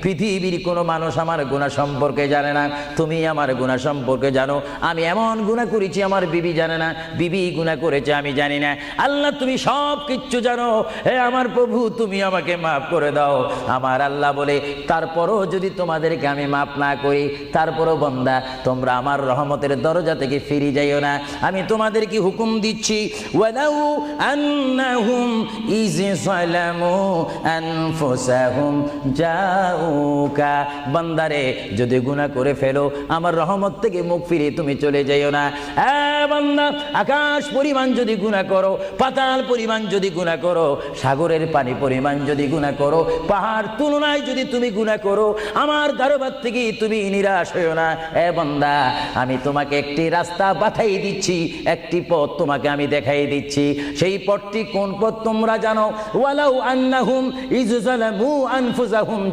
পৃথিবীর কোনো মানুষ আমার গুনাহ সম্পর্কে জানে না, তুমি আমার গুনাহ সম্পর্কে জানো। আমি এমন গুনাহ করেছি আমার বিবি জানে না, বিবি গুনাহ করেছে আমি জানি না। আল্লাহ তুমি সব কিচ্ছু জানো, হে আমার প্রভু তুমি আমাকে মাফ করে দাও। আমার আল্লাহ বলে, তারপরও যদি তোমাদেরকে আমি মাফ না করি, তারপরও বান্দা তোমরা আমার রহমতের দরজা থেকে ফিরে যাইও না। আমি তোমাদেরকে হুকুম দিচ্ছি, ওয়ালাউ আন্নাহুম ইয যালামু আনফুসাহুম জাউকা, বান্দারে যদি গুনাহ করে ফেলো আমার রহমত থেকে মুখ ফিরিয়ে তুমি চলে যাইও না। বান্দা, আকাশ পরিমাণ যদি গুনাহ করো, পাতাল পরিমাণ যদি গুনাহ করো, সাগরের পানি পরিমাণ যদি গুনাহ করো, পাহাড় তুলনায় যদি তুমি গুনাহ করো, আমার দরবার থেকে তুমি নিরাশ হইও না। বান্দা, আমি তোমাকে একটি রাস্তা বাতাই দিচ্ছি, একটি পথ তোমাকে আমি দেখাই দিচ্ছি। সেই পথটি কোন পথ তোমরা জানো? ওয়ালাউ আন্নাহুম ইয যালামু আনফুসাহুম